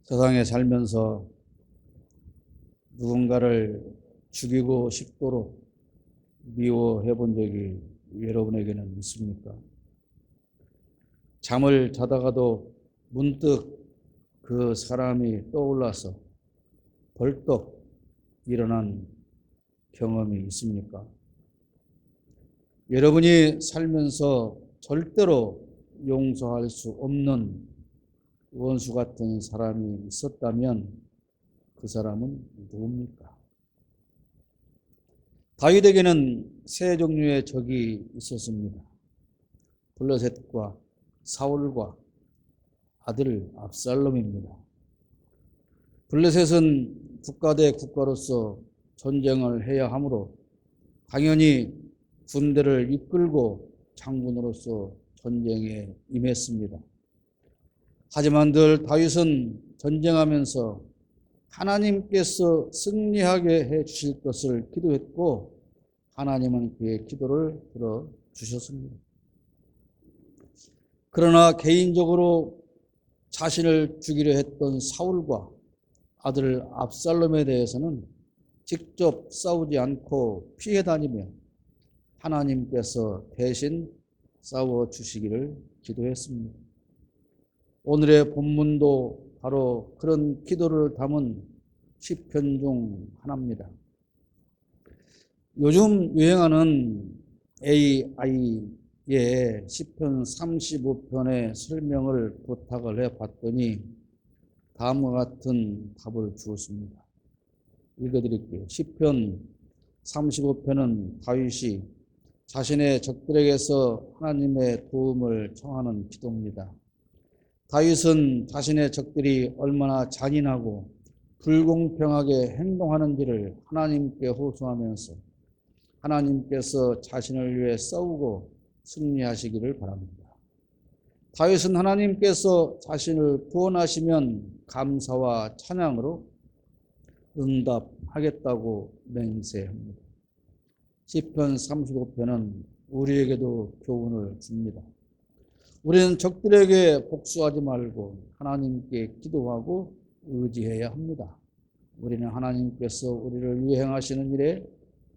세상에 살면서 누군가를 죽이고 싶도록 미워해 본 적이 여러분에게는 있습니까? 잠을 자다가도 문득 그 사람이 떠올라서 벌떡 일어난 경험이 있습니까? 여러분이 살면서 절대로 용서할 수 없는 원수 같은 사람이 있었다면 그 사람은 누굽니까? 다윗에게는 세 종류의 적이 있었습니다. 블레셋과 사울과 아들 압살롬입니다. 블레셋은 국가 대 국가로서 전쟁을 해야 하므로 당연히 군대를 이끌고 장군으로서 전쟁에 임했습니다. 하지만 늘 다윗은 전쟁하면서 하나님께서 승리하게 해 주실 것을 기도했고 하나님은 그의 기도를 들어주셨습니다. 그러나 개인적으로 자신을 죽이려 했던 사울과 아들 압살롬에 대해서는 직접 싸우지 않고 피해 다니며 하나님께서 대신 싸워주시기를 기도했습니다. 오늘의 본문도 바로 그런 기도를 담은 시편 중 하나입니다. 요즘 유행하는 AI의 시편 35편의 설명을 부탁을 해봤더니 다음과 같은 답을 주었습니다. 읽어드릴게요. 시편 35편은 다윗이 자신의 적들에게서 하나님의 도움을 청하는 기도입니다. 다윗은 자신의 적들이 얼마나 잔인하고 불공평하게 행동하는지를 하나님께 호소하면서 하나님께서 자신을 위해 싸우고 승리하시기를 바랍니다. 다윗은 하나님께서 자신을 구원하시면 감사와 찬양으로 응답하겠다고 맹세합니다. 시편 35편은 우리에게도 교훈을 줍니다. 우리는 적들에게 복수하지 말고 하나님께 기도하고 의지해야 합니다. 우리는 하나님께서 우리를 위해 행하시는 일에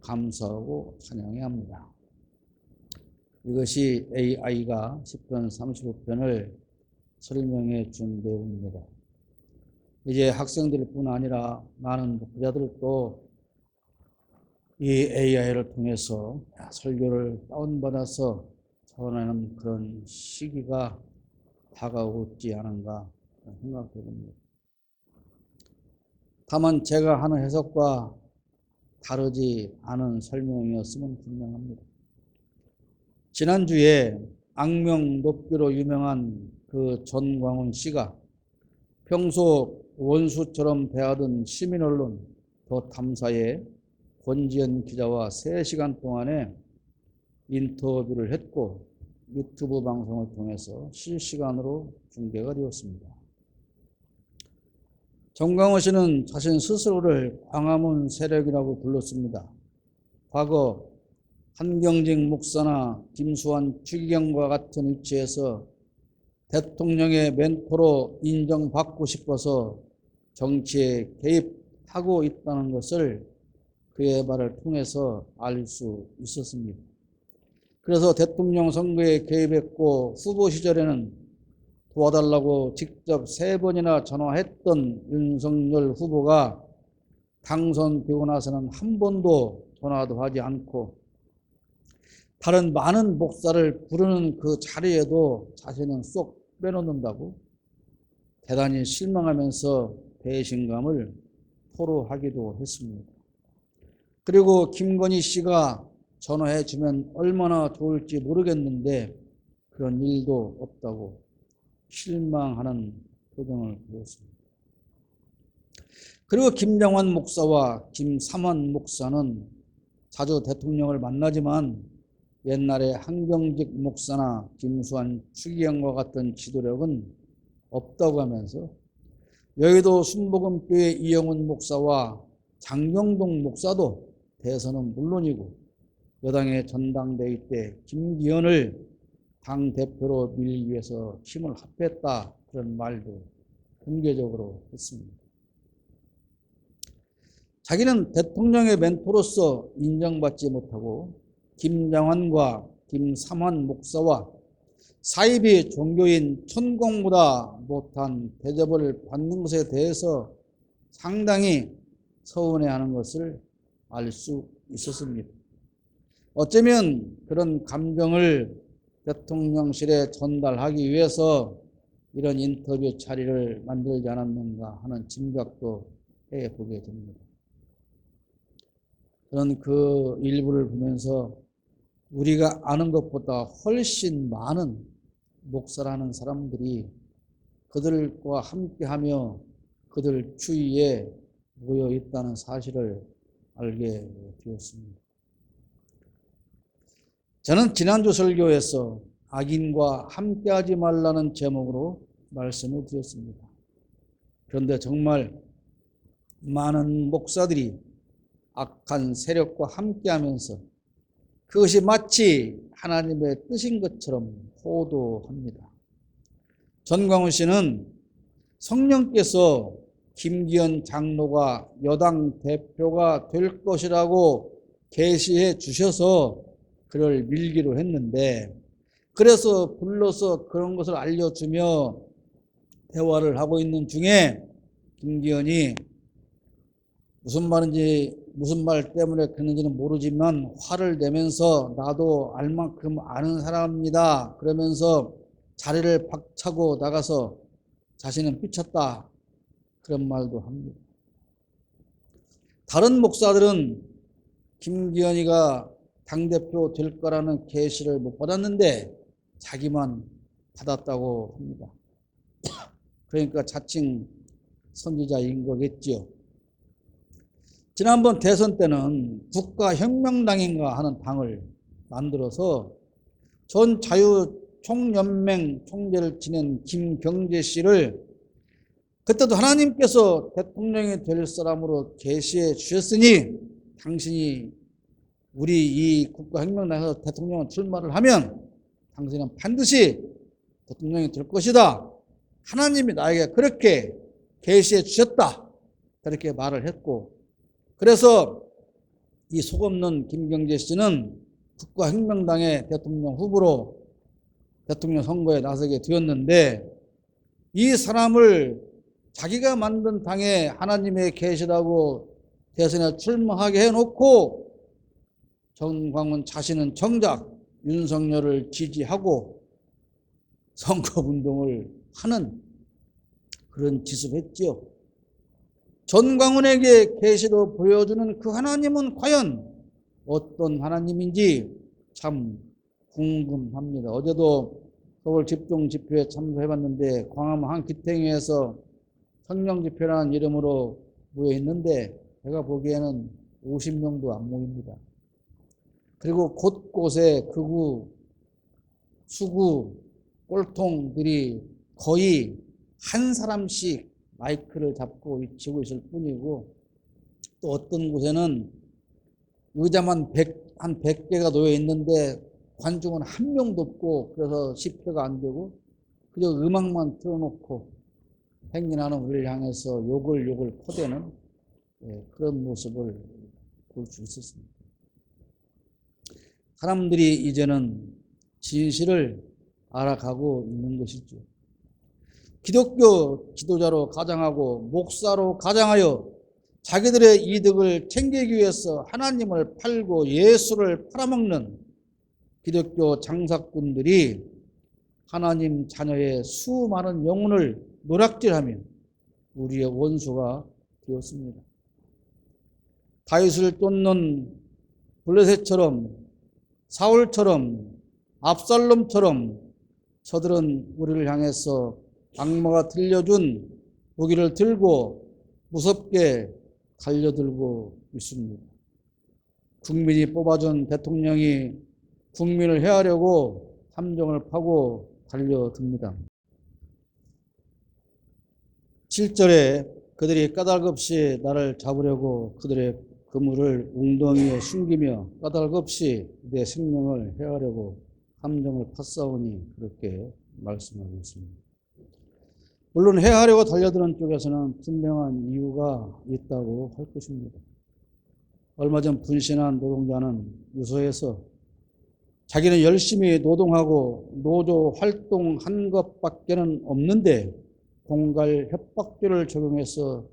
감사하고 찬양해야 합니다. 이것이 AI가 시편 35편을 설명해 준 내용입니다. 이제 학생들뿐 아니라 많은 목회자들도 이 AI를 통해서 설교를 다운받아서 전하는 그런 시기가 다가오지 않은가 생각해 봅니다. 다만 제가 하는 해석과 다르지 않은 설명이었으면 분명합니다. 지난주에 악명 높기로 유명한 그 전광훈 씨가 평소 원수처럼 대하던 시민 언론 더 탐사의 권지연 기자와 3시간 동안의 인터뷰를 했고 유튜브 방송을 통해서 실시간으로 중계가 되었습니다. 전광훈 씨는 자신 스스로를 광화문 세력이라고 불렀습니다. 과거 한경직 목사나 김수환 추기경과 같은 위치에서 대통령의 멘토로 인정받고 싶어서 정치에 개입하고 있다는 것을 그의 말을 통해서 알 수 있었습니다. 그래서 대통령 선거에 개입했고 후보 시절에는 도와달라고 직접 3번이나 전화했던 윤석열 후보가 당선되고 나서는 한 번도 전화도 하지 않고 다른 많은 목사를 부르는 그 자리에도 자신은 쏙 빼놓는다고 대단히 실망하면서 배신감을 토로하기도 했습니다. 그리고 김건희 씨가 전화해 주면 얼마나 좋을지 모르겠는데 그런 일도 없다고 실망하는 표정을 보였습니다. 그리고 김정환 목사와 김삼환 목사는 자주 대통령을 만나지만 옛날에 한경직 목사나 김수환 추기경과 같은 지도력은 없다고 하면서 여의도 순복음교회 이영훈 목사와 장경동 목사도 대선은 물론이고 여당의 전당대회 때 김기현을 당대표로 밀기 위해서 힘을 합했다 그런 말도 공개적으로 했습니다. 자기는 대통령의 멘토로서 인정받지 못하고 김장환과 김삼환 목사와 사이비 종교인 천공보다 못한 대접을 받는 것에 대해서 상당히 서운해하는 것을 알 수 있었습니다. 어쩌면 그런 감정을 대통령실에 전달하기 위해서 이런 인터뷰 자리를 만들지 않았는가 하는 짐작도 해보게 됩니다. 저는 그 일부를 보면서 우리가 아는 것보다 훨씬 많은 목사라는 사람들이 그들과 함께하며 그들 주위에 모여 있다는 사실을 알게 되었습니다. 저는 지난주 설교에서 악인과 함께하지 말라는 제목으로 말씀을 드렸습니다. 그런데 정말 많은 목사들이 악한 세력과 함께하면서 그것이 마치 하나님의 뜻인 것처럼 호도합니다. 전광훈 씨는 성령께서 김기현 장로가 여당 대표가 될 것이라고 계시해 주셔서 그를 밀기로 했는데, 그래서 불러서 그런 것을 알려주며 대화를 하고 있는 중에 김기현이 무슨 말 때문에 그랬는지는 모르지만 화를 내면서 나도 알 만큼 아는 사람입니다. 그러면서 자리를 박차고 나가서 자신은 삐쳤다. 그런 말도 합니다. 다른 목사들은 김기현이가 당대표 될 거라는 계시를 못 받았는데 자기만 받았다고 합니다. 그러니까 자칭 선지자인 거겠지요. 지난번 대선 때는 국가혁명당인가 하는 당을 만들어서 전 자유총연맹 총재를 지낸 김경재 씨를 그때도 하나님께서 대통령이 될 사람으로 계시해 주셨으니 당신이 우리 이 국가혁명당에서 대통령 출마를 하면 당신은 반드시 대통령이 될 것이다. 하나님이 나에게 그렇게 계시해 주셨다. 그렇게 말을 했고, 그래서 이 속없는 김경재 씨는 국가혁명당의 대통령 후보로 대통령 선거에 나서게 되었는데, 이 사람을 자기가 만든 당에 하나님의 계시라고 대선에 출마하게 해놓고 전광훈 자신은 정작 윤석열을 지지하고 선거운동을 하는 그런 짓을 했지요. 전광훈에게 계시로 보여주는 그 하나님은 과연 어떤 하나님인지 참 궁금합니다. 어제도 서울 집중집회에 참석해봤는데 광화문 한 기탱에서 성령집회라는 이름으로 모여있는데 제가 보기에는 50명도 안 모입니다. 그리고 곳곳에 극우, 수구, 꼴통들이 거의 한 사람씩 마이크를 잡고 외치고 있을 뿐이고, 또 어떤 곳에는 의자만 한 100개가 놓여 있는데 관중은 한 명도 없고 그래서 집회가 안 되고 그저 음악만 틀어놓고 행진하는 우리를 향해서 욕을 퍼대는 그런 모습을 볼 수 있었습니다. 사람들이 이제는 진실을 알아가고 있는 것이죠. 기독교 지도자로 가장하고 목사로 가장하여 자기들의 이득을 챙기기 위해서 하나님을 팔고 예수를 팔아먹는 기독교 장사꾼들이 하나님 자녀의 수많은 영혼을 노략질하며 우리의 원수가 되었습니다. 다윗을 쫓는 블레셋처럼, 사울처럼, 압살롬처럼 저들은 우리를 향해서 악마가 들려준 무기를 들고 무섭게 달려들고 있습니다. 국민이 뽑아준 대통령이 국민을 해하려고 함정을 파고 달려듭니다. 7절에 그들이 까닭없이 나를 잡으려고 그들의 그물을 웅덩이에 숨기며 까닭없이 내 생명을 해하려고 함정을 팠사오니 그렇게 말씀하고 있습니다. 물론 해하려고 달려드는 쪽에서는 분명한 이유가 있다고 할 것입니다. 얼마 전 분신한 노동자는 유서에서 자기는 열심히 노동하고 노조 활동한 것밖에는 없는데 공갈 협박죄를 적용해서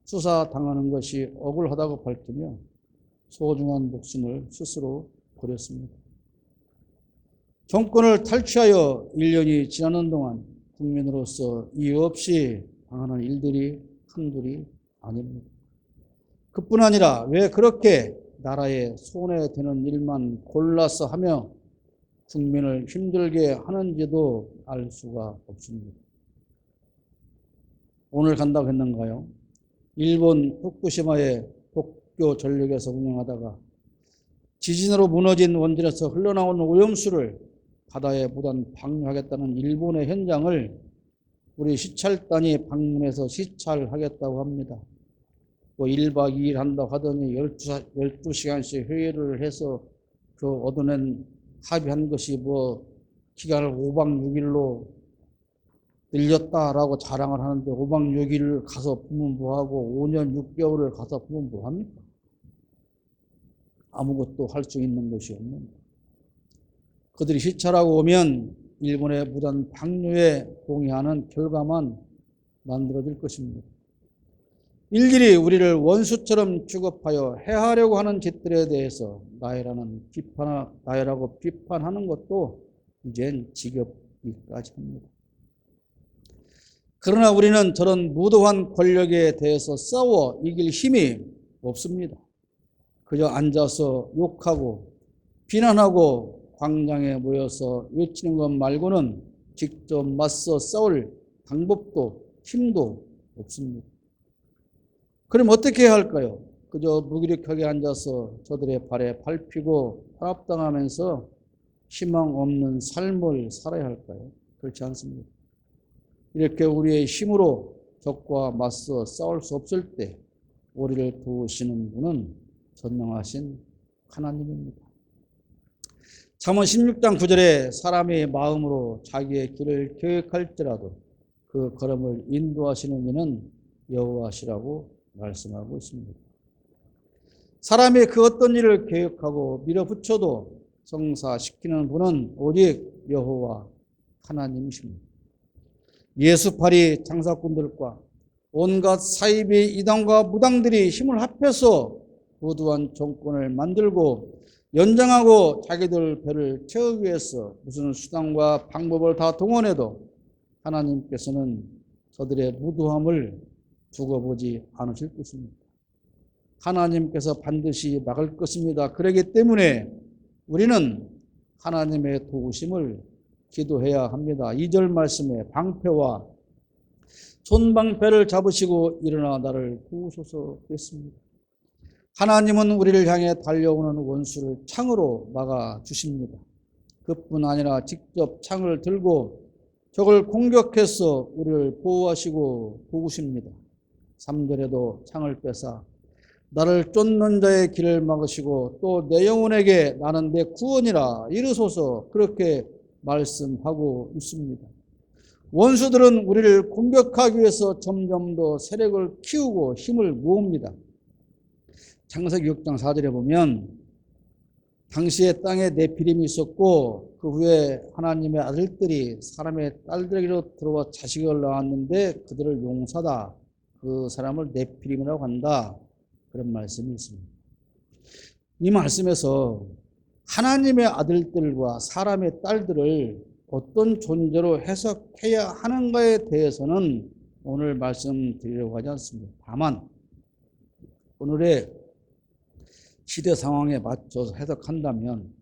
수사당하는 것이 억울하다고 밝히며 소중한 목숨을 스스로 버렸습니다. 정권을 탈취하여 1년이 지나는 동안 국민으로서 이유 없이 당하는 일들이 한둘이 아닙니다. 그뿐 아니라 왜 그렇게 나라에 손해되는 일만 골라서 하며 국민을 힘들게 하는지도 알 수가 없습니다. 오늘 간다고 했는가요? 일본 후쿠시마의 도쿄 전력에서 운영하다가 지진으로 무너진 원전에서 흘러나오는 오염수를 바다에 무단 방류하겠다는 일본의 현장을 우리 시찰단이 방문해서 시찰하겠다고 합니다. 뭐 1박 2일 한다고 하더니 12시간씩 회의를 해서 그 얻어낸 합의한 것이 뭐 기간을 5박 6일로 늘렸다라고 자랑을 하는데 5박 6일 가서 보면 뭐하고 5년 6개월을 가서 보면 뭐합니까? 아무것도 할 수 있는 것이 없는. 그들이 시찰하고 오면 일본의 무단 방류에 동의하는 결과만 만들어질 것입니다. 일일이 우리를 원수처럼 취급하여 해하려고 하는 짓들에 대해서 나해라고 비판하는 것도 이젠 지겹기까지 합니다. 그러나 우리는 저런 무도한 권력에 대해서 싸워 이길 힘이 없습니다. 그저 앉아서 욕하고 비난하고 광장에 모여서 외치는 것 말고는 직접 맞서 싸울 방법도 힘도 없습니다. 그럼 어떻게 해야 할까요? 그저 무기력하게 앉아서 저들의 발에 밟히고 탄압당하면서 희망 없는 삶을 살아야 할까요? 그렇지 않습니다. 이렇게 우리의 힘으로 적과 맞서 싸울 수 없을 때 우리를 도우시는 분은 전능하신 하나님입니다. 잠언 16장 9절에 사람의 마음으로 자기의 길을 계획할지라도 그 걸음을 인도하시는 이는 여호와시라고 말씀하고 있습니다. 사람이 그 어떤 일을 계획하고 밀어붙여도 성사시키는 분은 오직 여호와 하나님이십니다. 예수파리 장사꾼들과 온갖 사이비 이단과 무당들이 힘을 합해서 무도한 정권을 만들고 연장하고 자기들 배를 채우기 위해서 무슨 수단과 방법을 다 동원해도 하나님께서는 저들의 무도함을 두고 보지 않으실 것입니다. 하나님께서 반드시 막을 것입니다. 그렇기 때문에 우리는 하나님의 도우심을 기도해야 합니다. 2절 말씀에 방패와 손방패를 잡으시고 일어나 나를 도우소서 했습니다. 하나님은 우리를 향해 달려오는 원수를 창으로 막아주십니다. 그뿐 아니라 직접 창을 들고 적을 공격해서 우리를 보호하시고 도우십니다. 3절에도 창을 빼사 나를 쫓는 자의 길을 막으시고 또 내 영혼에게 나는 내 구원이라 이르소서 그렇게 말씀하고 있습니다. 원수들은 우리를 공격하기 위해서 점점 더 세력을 키우고 힘을 모읍니다. 창세기 6장 4절에 보면 당시에 땅에 네피림이 있었고 그 후에 하나님의 아들들이 사람의 딸들에게로 들어와 자식을 낳았는데 그들을 용사다. 그 사람을 네피림이라고 한다. 그런 말씀이 있습니다. 이 말씀에서 하나님의 아들들과 사람의 딸들을 어떤 존재로 해석해야 하는가에 대해서는 오늘 말씀드리려고 하지 않습니다. 다만 오늘의 시대 상황에 맞춰서 해석한다면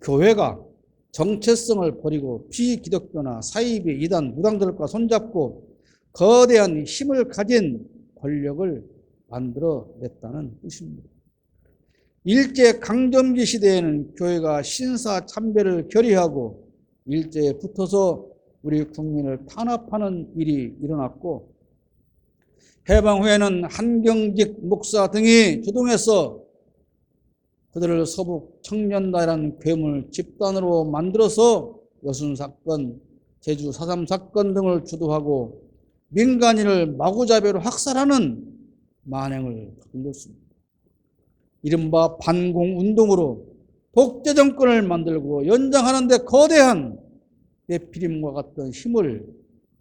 교회가 정체성을 버리고 비기독교나 사이비 이단 무당들과 손잡고 거대한 힘을 가진 권력을 만들어냈다는 뜻입니다. 일제강점기 시대에는 교회가 신사참배를 결의하고 일제에 붙어서 우리 국민을 탄압하는 일이 일어났고 해방 후에는 한경직 목사 등이 주동해서 그들을 서북 청년단이라는 괴물 집단으로 만들어서 여순 사건, 제주 4.3 사건 등을 주도하고 민간인을 마구잡이로 학살하는 만행을 일렀습니다. 이른바 반공운동으로 독재 정권을 만들고 연장하는 데 거대한 네피림과 같은 힘을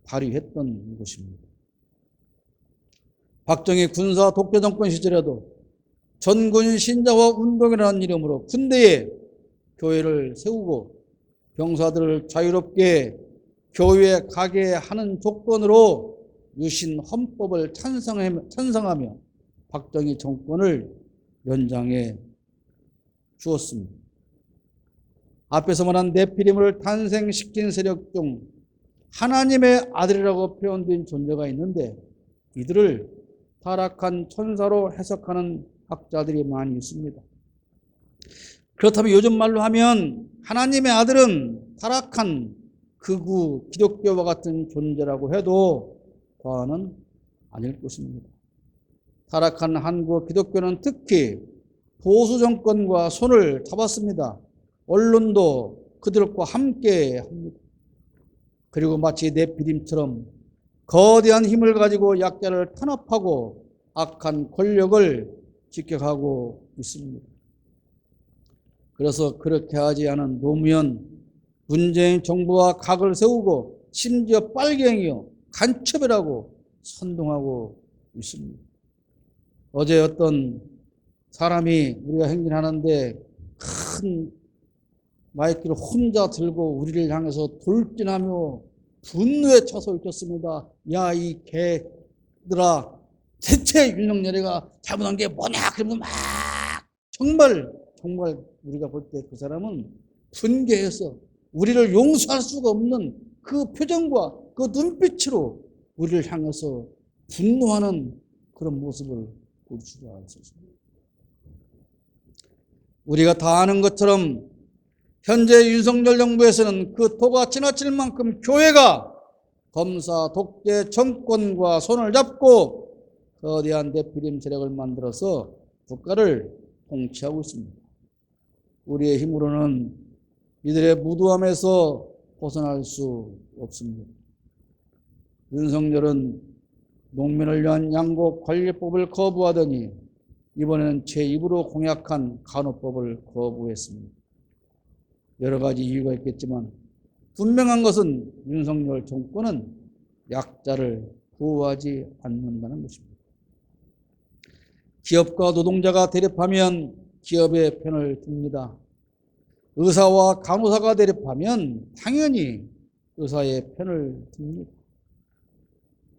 발휘했던 것입니다. 박정희 군사 독재 정권 시절에도 전군 신자화 운동이라는 이름으로 군대에 교회를 세우고 병사들을 자유롭게 교회에 가게 하는 조건으로 유신 헌법을 찬성하며 박정희 정권을 연장해 주었습니다. 앞에서 말한 네피림을 탄생시킨 세력 중 하나님의 아들이라고 표현된 존재가 있는데 이들을 타락한 천사로 해석하는 학자들이 많이 있습니다. 그렇다면 요즘 말로 하면 하나님의 아들은 타락한 극우 기독교와 같은 존재라고 해도 과언은 아닐 것입니다. 타락한 한국 기독교는 특히 보수 정권과 손을 잡았습니다. 언론도 그들과 함께 합니다. 그리고 마치 네피림처럼 거대한 힘을 가지고 약자를 탄압하고 악한 권력을 직격하고 있습니다. 그래서 그렇게 하지 않은 노무현, 문재인 정부와 각을 세우고 심지어 빨갱이요 간첩이라고 선동하고 있습니다. 어제 어떤 사람이 우리가 행진하는데 큰 마이크를 혼자 들고 우리를 향해서 돌진하며 분노에 차서 있었습니다. 야, 이 개들아, 대체 윤석열이가 잘못한 게 뭐냐? 그러면 막 정말 우리가 볼 때 그 사람은 분개해서 우리를 용서할 수가 없는 그 표정과 그 눈빛으로 우리를 향해서 분노하는 그런 모습을 볼 수가 있었습니다. 우리가 다 아는 것처럼 현재 윤석열 정부에서는 그 도가 지나칠 만큼 교회가 검사 독재 정권과 손을 잡고 거대한 네피림 세력을 만들어서 국가를 통치하고 있습니다. 우리의 힘으로는 이들의 무도함에서 벗어날 수 없습니다. 윤석열은 농민을 위한 양곡 관리법을 거부하더니 이번에는 제 입으로 공약한 간호법을 거부했습니다. 여러 가지 이유가 있겠지만 분명한 것은 윤석열 정권은 약자를 구호하지 않는다는 것입니다. 기업과 노동자가 대립하면 기업의 편을 듭니다. 의사와 간호사가 대립하면 당연히 의사의 편을 듭니다.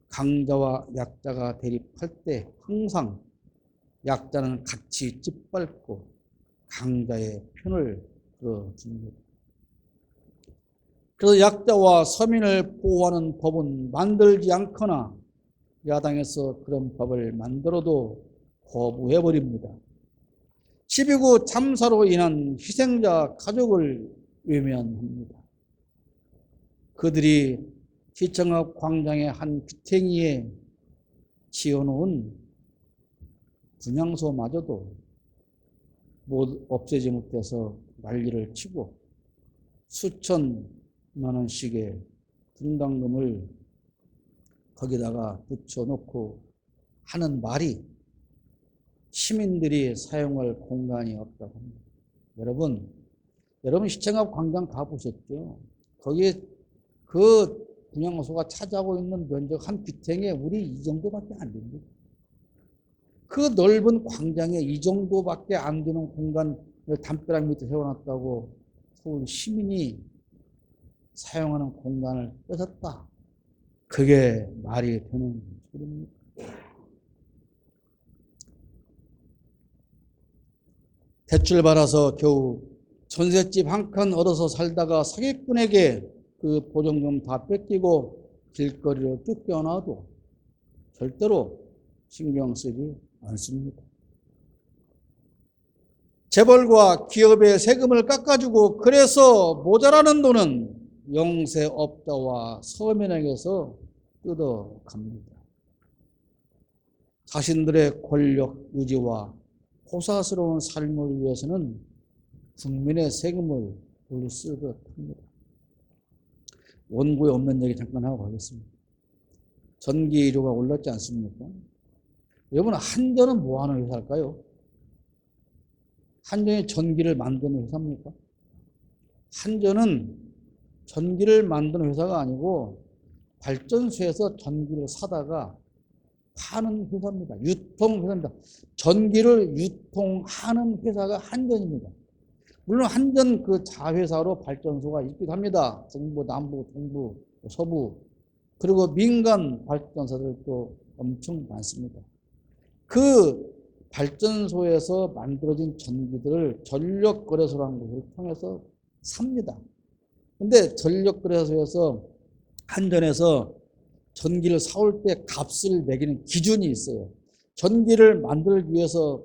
강자와 약자가 대립할 때 항상 약자는 같이 짓밟고 강자의 편을 들어줍니다. 그래서 약자와 서민을 보호하는 법은 만들지 않거나 야당에서 그런 법을 만들어도 거부해버립니다. 12.9 참사로 인한 희생자 가족을 외면합니다. 그들이 시청 앞 광장의 한 귀퉁이에 지어놓은 분향소마저도 없애지 못해서 난리를 치고 수천만 원씩의 분담금을 거기다가 붙여놓고 하는 말이 시민들이 사용할 공간이 없다고 합니다. 여러분 시청 앞 광장 가보셨죠? 거기에 그 분향소가 차지하고 있는 면적 한 귀퉁이에 우리 이 정도밖에 안 됩니다. 그 넓은 광장에 이 정도밖에 안 되는 공간을 담벼락 밑에 세워놨다고 서울 시민이 사용하는 공간을 뺏었다. 그게 말이 되는 소리입니다. 대출 받아서 겨우 전셋집 한 칸 얻어서 살다가 사기꾼에게 그 보증금 다 뺏기고 길거리로 쫓겨나도 절대로 신경 쓰지 않습니다. 재벌과 기업의 세금을 깎아주고 그래서 모자라는 돈은 영세업자와 서민에게서 뜯어갑니다. 자신들의 권력 유지와 호사스러운 삶을 위해서는 국민의 세금을 물쓰듯 합니다. 원고에 없는 얘기 잠깐 하고 가겠습니다. 전기료가 올랐지 않습니까? 여러분, 한전은 뭐 하는 회사일까요? 한전이 전기를 만드는 회사입니까? 한전은 전기를 만드는 회사가 아니고 발전소에서 전기를 사다가 파는 회사입니다. 유통회사입니다. 전기를 유통하는 회사가 한전입니다. 물론 한전 그 자회사로 발전소가 있기도 합니다. 정부, 남부, 동부, 서부. 그리고 민간 발전소들도 엄청 많습니다. 그 발전소에서 만들어진 전기들을 전력거래소라는 것을 통해서 삽니다. 근데 전력거래소에서 한전에서 전기를 사올 때 값을 매기는 기준이 있어요. 전기를 만들기 위해서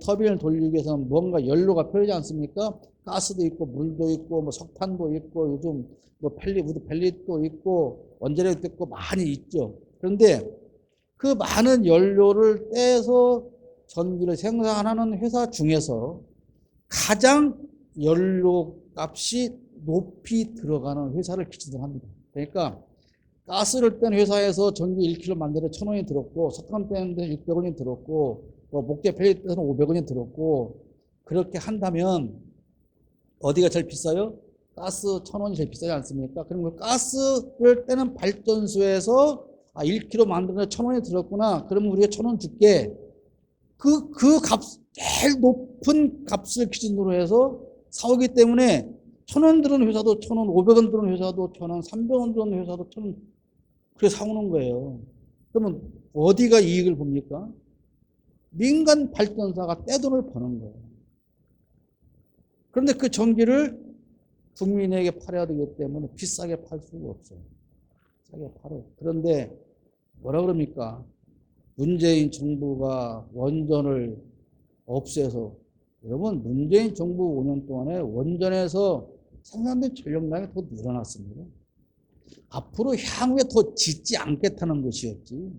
터빈을 돌리기 위해서는 뭔가 연료가 필요하지 않습니까? 가스도 있고 물도 있고 뭐 석탄도 있고 요즘 뭐 펠릿도 있고 원자력도 있고 많이 있죠. 그런데 그 많은 연료를 떼서 전기를 생산하는 회사 중에서 가장 연료 값이 높이 들어가는 회사를 기준으로 합니다. 그러니까 가스를 뗀 회사에서 전기 1kg 만드는 1,000원이 들었고, 석탄 떼는데 600원이 들었고, 목재 펠릿 떼는 500원이 들었고, 그렇게 한다면 어디가 제일 비싸요? 가스 1,000원이 제일 비싸지 않습니까? 그럼 가스를 떼는 발전소에서 1kg 만드는 1,000원이 들었구나. 그러면 우리가 1,000원 줄게. 그 제일 높은 값을 기준으로 해서 사오기 때문에 1,000원 들은 회사도 1,000원, 500원 들은 회사도 1,000원, 300원 들은 회사도 1,000원, 그렇게 사오는 거예요. 그러면 어디가 이익을 봅니까? 민간 발전사가 떼돈을 버는 거예요. 그런데 그 전기를 국민에게 팔아야 되기 때문에 비싸게 팔 수가 없어요. 비싸게 팔아요. 그런데 뭐라 그럽니까? 문재인 정부가 원전을 없애서, 여러분, 문재인 정부 5년 동안에 원전에서 생산된 전력량이 더 늘어났습니다. 앞으로 향후에 더 짓지 않겠다는 것이었지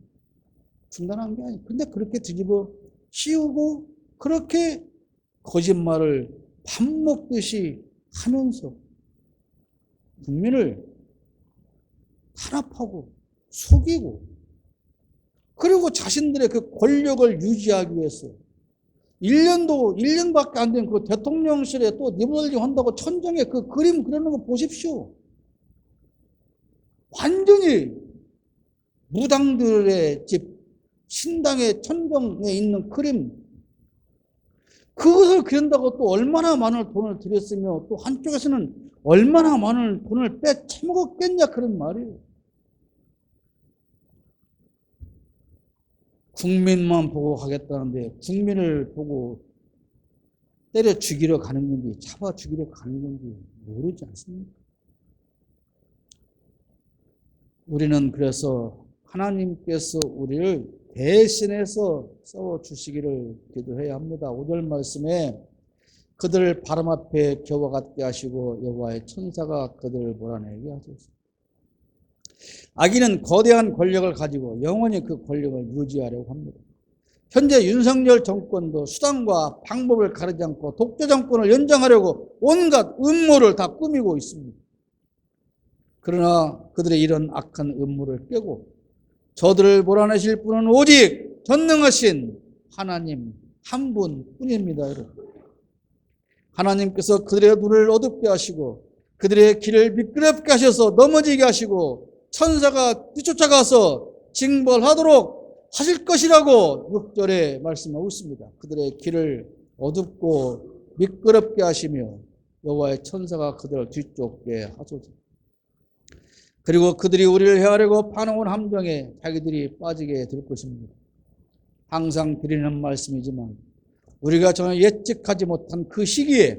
중단한 게 아니에요. 근데 그렇게 뒤집어 씌우고 그렇게 거짓말을 밥 먹듯이 하면서 국민을 탄압하고 속이고, 그리고 자신들의 그 권력을 유지하기 위해서 1년밖에 안 된 그 대통령실에 또 리모델링 한다고 천정에 그 그림 그리는 거 보십시오. 완전히 무당들의 집, 신당의 천정에 있는 그림, 그것을 그린다고 또 얼마나 많은 돈을 들였으며 또 한쪽에서는 얼마나 많은 돈을 빼쳐먹었겠냐, 그런 말이에요. 국민만 보고 가겠다는데 국민을 보고 때려 죽이려 가는 건지 잡아 죽이려 가는 건지 모르지 않습니까? 우리는 그래서 하나님께서 우리를 대신해서 싸워주시기를 기도해야 합니다. 5절 말씀에 그들을 바람 앞에 겨와 같게 하시고 여호와의 천사가 그들을 몰아내게 하소서. 악인은 거대한 권력을 가지고 영원히 그 권력을 유지하려고 합니다. 현재 윤석열 정권도 수단과 방법을 가리지 않고 독재 정권을 연장하려고 온갖 음모를 다 꾸미고 있습니다. 그러나 그들의 이런 악한 음모를 깨고 저들을 몰아내실 분은 오직 전능하신 하나님 한 분뿐입니다, 여러분. 하나님께서 그들의 눈을 어둡게 하시고 그들의 길을 미끄럽게 하셔서 넘어지게 하시고 천사가 뒤쫓아가서 징벌하도록 하실 것이라고 6절에 말씀하고 있습니다. 그들의 길을 어둡고 미끄럽게 하시며 여호와의 천사가 그들을 뒤쫓게 하소서. 그리고 그들이 우리를 해하려고 파놓은 함정에 자기들이 빠지게 될 것입니다. 항상 드리는 말씀이지만 우리가 전혀 예측하지 못한 그 시기에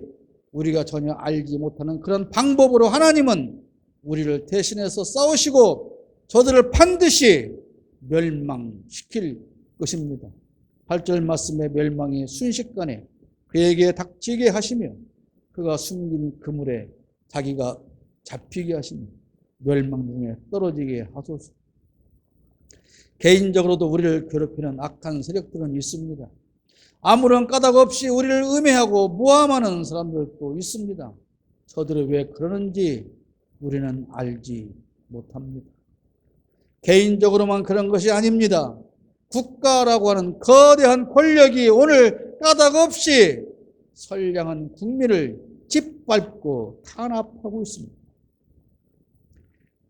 우리가 전혀 알지 못하는 그런 방법으로 하나님은 우리를 대신해서 싸우시고 저들을 반드시 멸망시킬 것입니다. 8절 말씀의 멸망이 순식간에 그에게 닥치게 하시며 그가 숨긴 그물에 자기가 잡히게 하시며 멸망 중에 떨어지게 하소서. 개인적으로도 우리를 괴롭히는 악한 세력들은 있습니다. 아무런 까닭 없이 우리를 음해하고 모함하는 사람들도 있습니다. 저들이 왜 그러는지 우리는 알지 못합니다. 개인적으로만 그런 것이 아닙니다. 국가라고 하는 거대한 권력이 오늘 까닭없이 선량한 국민을 짓밟고 탄압하고 있습니다.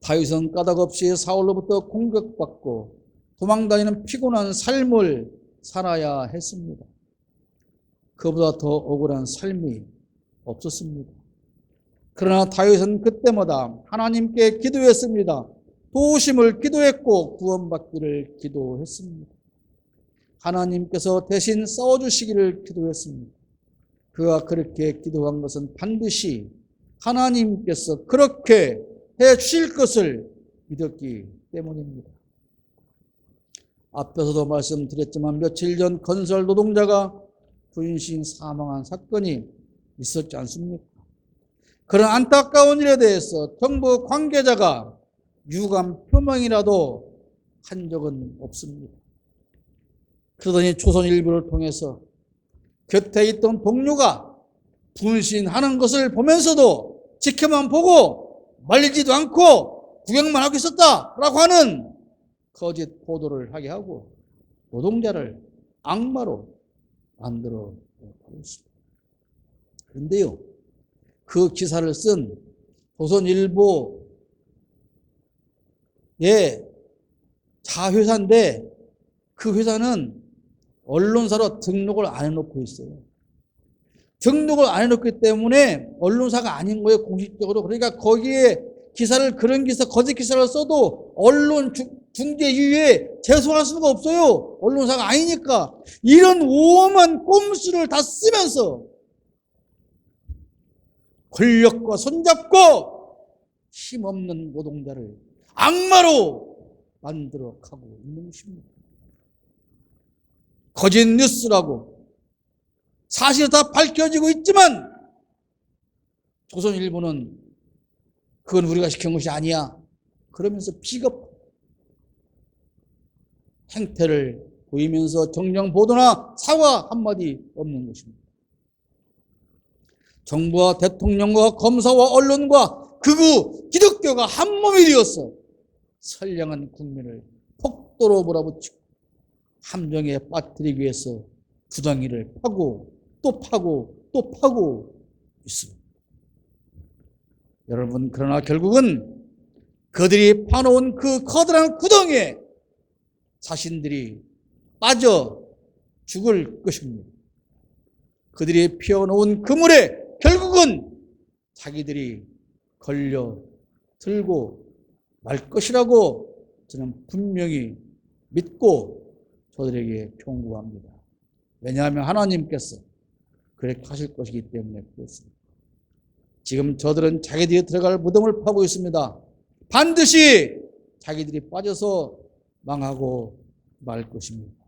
다윗은 까닭없이 사울로부터 공격받고 도망다니는 피곤한 삶을 살아야 했습니다. 그보다 더 억울한 삶이 없었습니다. 그러나 다윗은 그때마다 하나님께 기도했습니다. 도우심을 기도했고 구원받기를 기도했습니다. 하나님께서 대신 싸워주시기를 기도했습니다. 그가 그렇게 기도한 것은 반드시 하나님께서 그렇게 해주실 것을 믿었기 때문입니다. 앞에서도 말씀드렸지만 며칠 전 건설 노동자가 분신 사망한 사건이 있었지 않습니까? 그런 안타까운 일에 대해서 정부 관계자가 유감 표명이라도 한 적은 없습니다. 그러더니 조선일보를 통해서 곁에 있던 동료가 분신하는 것을 보면서도 지켜만 보고 말리지도 않고 구경만 하고 있었다라고 하는 거짓 보도를 하게 하고 노동자를 악마로 만들어 버렸습니다. 그런데요, 그 기사를 쓴 조선일보의 자회사인데 그 회사는 언론사로 등록을 안 해놓고 있어요. 등록을 안 해놓기 때문에 언론사가 아닌 거예요, 공식적으로. 그러니까 거기에 기사를, 그런 기사, 거짓 기사를 써도 언론 중재위에 제소할 수가 없어요. 언론사가 아니니까. 이런 오험한 꼼수를 다 쓰면서 권력과 손잡고 힘없는 노동자를 악마로 만들어 가고 있는 것입니다. 거짓 뉴스라고 사실 다 밝혀지고 있지만 조선일보는 그건 우리가 시킨 것이 아니야 그러면서 비겁 행태를 보이면서 정정 보도나 사과 한마디 없는 것입니다. 정부와 대통령과 검사와 언론과 극우 기독교가 한 몸이 되어서 선량한 국민을 폭도로 몰아붙이고 함정에 빠뜨리기 위해서 구덩이를 파고 또 파고 또 파고 있습니다. 여러분, 그러나 결국은 그들이 파놓은 그 커다란 구덩이에 자신들이 빠져 죽을 것입니다. 그들이 피워놓은 그물에 결국은 자기들이 걸려 들고 말 것이라고 저는 분명히 믿고 저들에게 경고합니다. 왜냐하면 하나님께서 그렇게 하실 것이기 때문에 그렇습니다. 지금 저들은 자기들이 들어갈 무덤을 파고 있습니다. 반드시 자기들이 빠져서 망하고 말 것입니다.